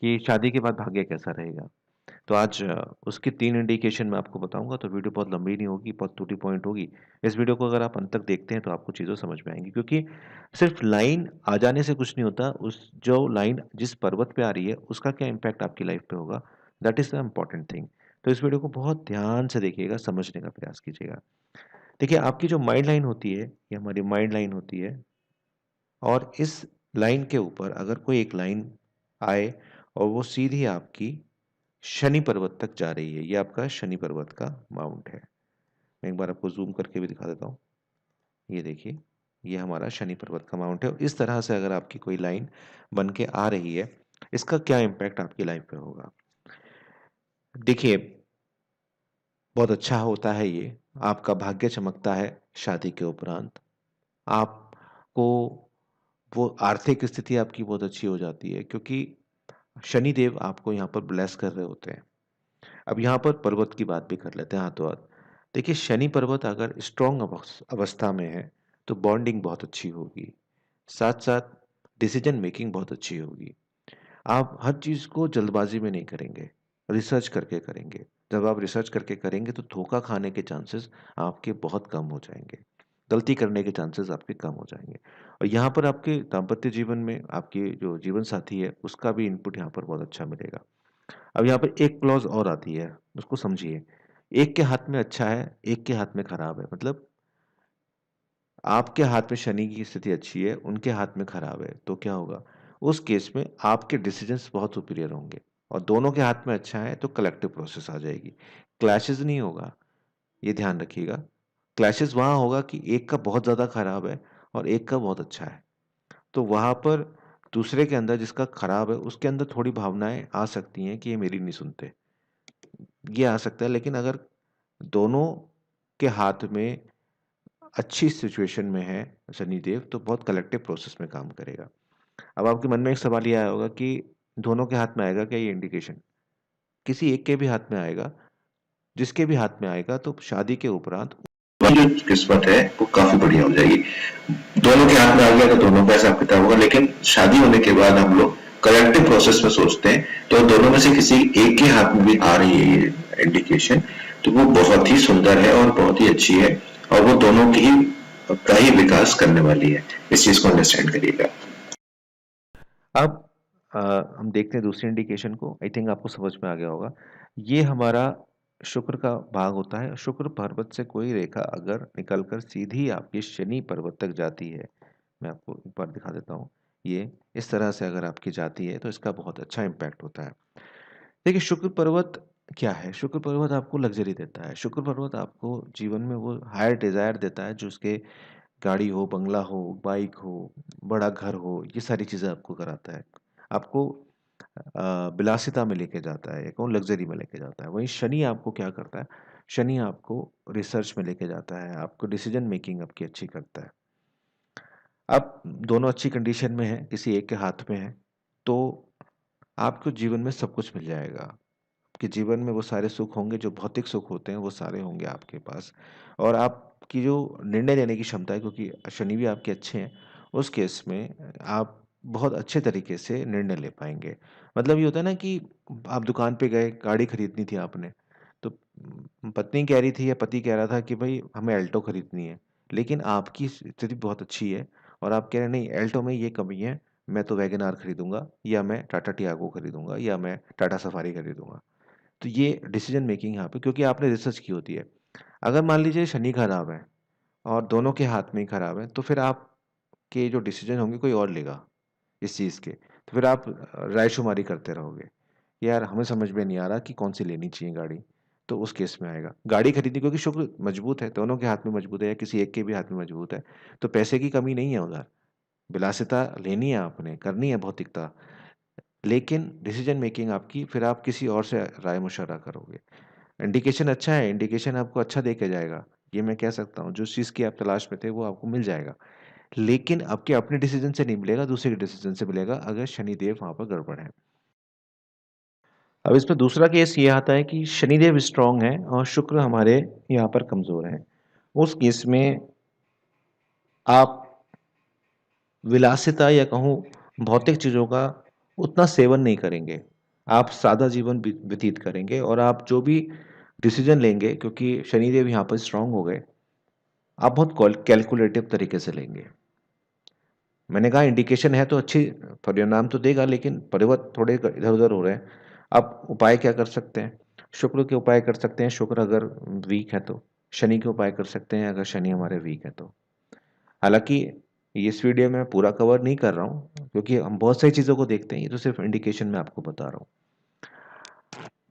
कि शादी के बाद भाग्य कैसा रहेगा। तो आज उसके 3 इंडिकेशन मैं आपको बताऊँगा, तो वीडियो बहुत लंबी नहीं होगी, बहुत टू द पॉइंट होगी। इस वीडियो को अगर आप अंत तक देखते हैं तो आपको चीज़ें समझ में आएँगी, क्योंकि सिर्फ़ लाइन आ जाने से कुछ नहीं होता, उस जो लाइन जिस पर्वत पे आ रही है, उसका क्या इम्पैक्ट आपकी लाइफ़ पे होगा, that is the important thing. तो इस वीडियो को बहुत ध्यान से देखिएगा, समझने का प्रयास कीजिएगा। देखिए, आपकी जो माइंड लाइन होती है, ये हमारी माइंड लाइन होती है, और इस लाइन के ऊपर अगर कोई एक लाइन आए और वो सीधी आपकी शनि पर्वत तक जा रही है, ये आपका शनि पर्वत का माउंट है। मैं एक बार आपको ज़ूम करके भी दिखा देता हूँ। ये देखिए, ये हमारा शनि पर्वत का माउंट है, और इस तरह से अगर आपकी कोई लाइन बन के आ रही है, इसका क्या इम्पैक्ट आपकी लाइफ पे होगा? देखिए, बहुत अच्छा होता है ये, आपका भाग्य चमकता है शादी के उपरांत। आपको वो आर्थिक स्थिति आपकी बहुत अच्छी हो जाती है, क्योंकि शनि देव आपको यहाँ पर ब्लेस कर रहे होते हैं। अब यहाँ पर पर्वत की बात भी कर लेते हैं हाथों हाथ। देखिए, शनि पर्वत अगर स्ट्रॉन्ग अवस्था में है, तो बॉन्डिंग बहुत अच्छी होगी। साथ-साथ डिसीजन मेकिंग बहुत अच्छी होगी। आप हर चीज़ को जल्दबाज़ी में नहीं करेंगे, रिसर्च करके करेंगे। जब आप रिसर्च करके करेंगे तो धोखा खाने के चांसेस आपके बहुत कम हो जाएँगे। गलती करने के चांसेस आपके कम हो जाएँगे। और यहाँ पर आपके दाम्पत्य जीवन में आपके जो जीवन साथी है, उसका भी इनपुट यहाँ पर बहुत अच्छा मिलेगा। अब यहाँ पे एक क्लॉज़ और आती है, उसको समझिए। एक के हाथ में अच्छा है, एक के हाथ में खराब है। मतलब आपके हाथ में शनि की स्थिति अच्छी है, उनके हाथ में खराब है, तो क्या होगा? उस केस में आपके डिसीजंस बहुत सुपीरियर होंगे, और दोनों के हाथ में अच्छा है तो कलेक्टिव प्रोसेस आ जाएगी। क्लैशेज़ नहीं होगा, ये ध्यान रखिएगा। क्लैशेज़ वहाँ होगा कि एक का बहुत ज़्यादा खराब है और एक का बहुत अच्छा है। तो वहाँ पर दूसरे के अंदर जिसका खराब है, उसके अंदर थोड़ी भावनाएँ आ सकती हैं कि ये मेरी नहीं सुनते। ये आ सकता है, लेकिन अगर दोनों के हाथ में अच्छी सिचुएशन में है शनिदेव, तो बहुत कलेक्टिव प्रोसेस में काम करेगा। अब आपके मन में एक सवाल ये आया होगा कि दोनों के हाथ में आएगा क्या ये इंडिकेशन? किसी एक के भी हाथ में आएगा, जिसके भी हाथ में आएगा तो शादी के उपरांत की जो किस्मत है वो काफी बढ़िया हो जाएगी। दोनों के हाथ में आ गया तो दोनों का हिसाब किताब होगा, लेकिन शादी होने के बाद हम लोग कलेक्टिव प्रोसेस में सोचते हैं, तो दोनों में से किसी एक के हाथ में भी आ रही है ये इंडिकेशन, तो वो बहुत ही सुंदर है और बहुत ही अच्छी है, और वो दोनों की ही का ही विकास करने वाली है। इस चीज को अंडरस्टैंड करिएगा। अब हम देखते हैं दूसरी इंडिकेशन को। आई थिंक आपको समझ में आ गया होगा। ये हमारा शुक्र का भाग होता है। शुक्र पर्वत से कोई रेखा अगर निकलकर सीधी आपके शनि पर्वत तक जाती है, मैं आपको एक बार दिखा देता हूँ। ये इस तरह से अगर आपकी जाती है तो इसका बहुत अच्छा इम्पैक्ट होता है। देखिए, शुक्र पर्वत क्या है? शुक्र पर्वत आपको लग्ज़री देता है। शुक्र पर्वत आपको जीवन में वो हायर डिज़ायर देता है जो उसके गाड़ी हो, बंगला हो, बाइक हो, बड़ा घर हो, ये सारी चीज़ें आपको कराता है। आपको विलासिता में लेके जाता है, कहूँ लग्ज़री में लेके जाता है। वहीं शनि आपको क्या करता है? शनि आपको रिसर्च में लेके जाता है, आपको डिसीज़न मेकिंग आपकी अच्छी करता है। अब दोनों अच्छी कंडीशन में हैं, किसी एक के हाथ में है, तो आपको जीवन में सब कुछ मिल जाएगा। आपके जीवन में वो सारे सुख होंगे, जो भौतिक सुख होते हैं, वो सारे होंगे आपके पास। और आपकी जो निर्णय लेने की क्षमता है, क्योंकि शनि भी आपके अच्छे हैं, उस केस में आप बहुत अच्छे तरीके से निर्णय ले पाएँगे। मतलब ये होता है ना कि आप दुकान पे गए, गाड़ी खरीदनी थी आपने, तो पत्नी कह रही थी या पति कह रहा था कि भई हमें अल्टो खरीदनी है। लेकिन आपकी स्थिति बहुत अच्छी है और आप कह रहे हैं नहीं, अल्टो में ये कमी है, मैं तो वैगन आर खरीदूँगा, या मैं टाटा टियागो खरीदूँगा, या मैं टाटा सफारी खरीदूँगा। तो ये डिसीजन मेकिंग यहाँ पे, क्योंकि आपने रिसर्च की होती है। अगर मान लीजिए शनि खराब है और दोनों के हाथ में ही खराब है, तो फिर आपके जो डिसीजन होंगे कोई और लेगा इस चीज़ के। तो फिर आप रायशुमारी करते रहोगे। यार हमें समझ में नहीं आ रहा कि कौन सी लेनी चाहिए गाड़ी, तो उस केस में आएगा। गाड़ी खरीदनी, क्योंकि शुक्र मजबूत है, दोनों के हाथ में मजबूत है या किसी एक के भी हाथ में मजबूत है, तो पैसे की कमी नहीं है उधर। विलासिता लेनी है आपने, करनी है भौतिकता, लेकिन डिसीजन मेकिंग आपकी फिर आप किसी और से राय-मशवरा करोगे। इंडिकेशन अच्छा है, इंडिकेशन आपको अच्छा दे के जाएगा, ये मैं कह सकता हूँ। जो चीज़ की आप तलाश में थे वो आपको मिल जाएगा। लेकिन आपके अपने डिसीजन से नहीं मिलेगा, दूसरे के डिसीजन से मिलेगा अगर शनिदेव वहाँ पर गड़बड़ है। अब इसमें दूसरा केस ये आता है कि शनिदेव स्ट्रॉन्ग है और शुक्र हमारे यहाँ पर कमज़ोर है। उस केस में आप विलासिता या कहूँ भौतिक चीज़ों का उतना सेवन नहीं करेंगे। आप सादा जीवन व्यतीत करेंगे और आप जो भी डिसीजन लेंगे, क्योंकि शनिदेव यहाँ पर स्ट्रांग हो गए, आप बहुत कैलकुलेटिव तरीके से लेंगे। मैंने कहा इंडिकेशन है तो अच्छी परिणाम तो देगा, लेकिन पर्वत थोड़े इधर उधर हो रहे हैं। आप उपाय क्या कर सकते हैं? शुक्र के उपाय कर सकते हैं, शुक्र अगर वीक है तो। शनि के उपाय कर सकते हैं अगर शनि हमारे वीक है तो। हालांकि इस वीडियो में पूरा कवर नहीं कर रहा हूँ, क्योंकि हम बहुत सारी चीज़ों को देखते हैं, ये तो सिर्फ इंडिकेशन में आपको बता रहा हूँ।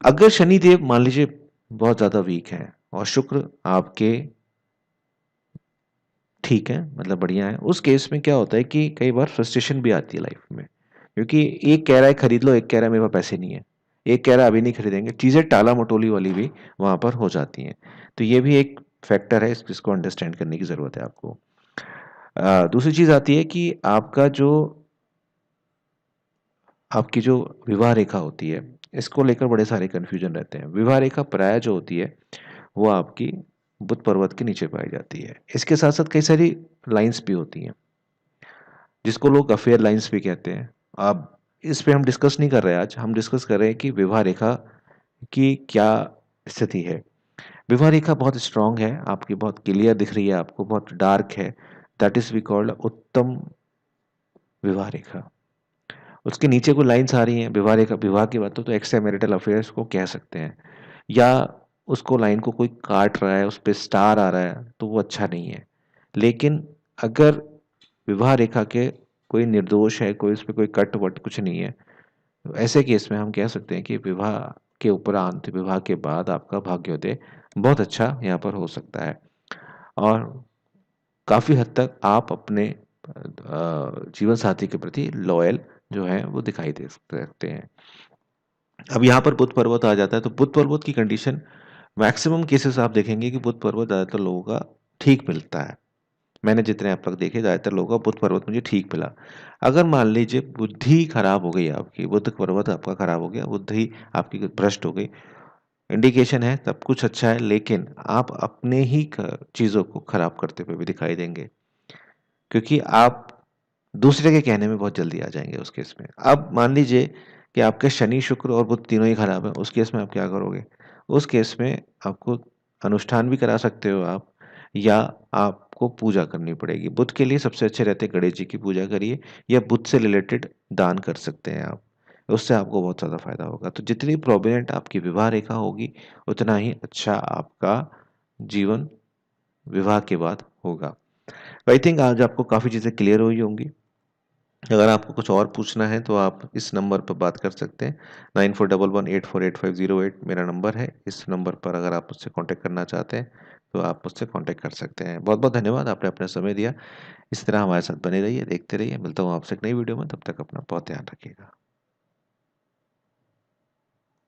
अगर शनि देव मान लीजिए बहुत ज़्यादा वीक है और शुक्र आपके ठीक है, मतलब बढ़िया है, उस केस में क्या होता है कि कई बार फ्रस्ट्रेशन भी आती है लाइफ में, क्योंकि एक कह रहा है खरीद लो, एक कह रहा है मेरे पास पैसे नहीं है, एक कह रहा है अभी नहीं खरीदेंगे, चीज़ें टाला मटोली वाली भी वहाँ पर हो जाती हैं। तो ये भी एक फैक्टर है, इसको अंडरस्टैंड करने की ज़रूरत है आपको। दूसरी चीज़ आती है कि आपकी जो विवाह रेखा होती है, इसको लेकर बड़े सारे कन्फ्यूजन रहते हैं। विवाह रेखा प्राय जो होती है वो आपकी बुध पर्वत के नीचे पाई जाती है। इसके साथ साथ कई सारी लाइंस भी होती हैं, जिसको लोग अफेयर लाइंस भी कहते हैं। अब इस पे हम डिस्कस नहीं कर रहे हैं, आज हम डिस्कस कर रहे हैं कि विवाह रेखा की क्या स्थिति है। विवाह रेखा बहुत स्ट्रांग है आपकी, बहुत क्लियर दिख रही है आपको, बहुत डार्क है, दैट इज वी कॉल्ड उत्तम विवाह रेखा। उसके नीचे कोई लाइंस आ रही हैं विवाह रेखा, विवाह की बात तो एक्स्ट्रा मैरिटल अफेयर्स को कह सकते हैं, या उसको लाइन को कोई काट रहा है, उस पर स्टार आ रहा है, तो वो अच्छा नहीं है। लेकिन अगर विवाह रेखा के कोई निर्दोष है, कोई उस पर कोई कट वट कुछ नहीं है, तो ऐसे केस में हम कह सकते हैं कि विवाह के उपरांत, विवाह के बाद आपका भाग्योदय बहुत अच्छा यहाँ पर हो सकता है, और काफ़ी हद तक आप अपने जीवन साथी के प्रति लॉयल जो है वो दिखाई दे सकते हैं। अब यहाँ पर बुध पर्वत आ जाता है, तो बुध पर्वत की कंडीशन मैक्सिमम केसेस आप देखेंगे कि बुध पर्वत ज़्यादातर लोगों का ठीक मिलता है। मैंने जितने अब तक देखे ज़्यादातर लोगों का बुध पर्वत मुझे ठीक मिला। अगर मान लीजिए बुद्धि खराब हो गई आपकी, बुध पर्वत आपका खराब हो गया, बुद्धि आपकी भ्रष्ट हो गई, इंडिकेशन है सब कुछ अच्छा है, लेकिन आप अपने ही चीज़ों को खराब करते हुए भी दिखाई देंगे, क्योंकि आप दूसरे के कहने में बहुत जल्दी आ जाएंगे उस केस में। अब मान लीजिए कि आपके शनि शुक्र और बुध तीनों ही खराब है, उस केस में आप क्या करोगे? उस केस में आपको अनुष्ठान भी करा सकते हो आप, या आपको पूजा करनी पड़ेगी। बुध के लिए सबसे अच्छे रहते हैं गणेश जी की पूजा करिए, या बुध से रिलेटेड दान कर सकते हैं आप, उससे आपको बहुत ज़्यादा फायदा होगा। तो जितनी प्रोमिनेंट आपकी विवाह रेखा होगी, उतना ही अच्छा आपका जीवन विवाह के बाद होगा। आई थिंक आज आपको काफ़ी चीज़ें क्लियर हुई होंगी। अगर आपको कुछ और पूछना है तो आप इस नंबर पर बात कर सकते हैं। 9411848508 मेरा नंबर है। इस नंबर पर अगर आप मुझसे कांटेक्ट करना चाहते हैं तो आप मुझसे कांटेक्ट कर सकते हैं। बहुत बहुत धन्यवाद, आपने अपना समय दिया। इसी तरह हमारे साथ बने रहिए, देखते रहिए। मिलता हूँ आपसे एक नई वीडियो में, तब तक अपना बहुत ध्यान रखिएगा।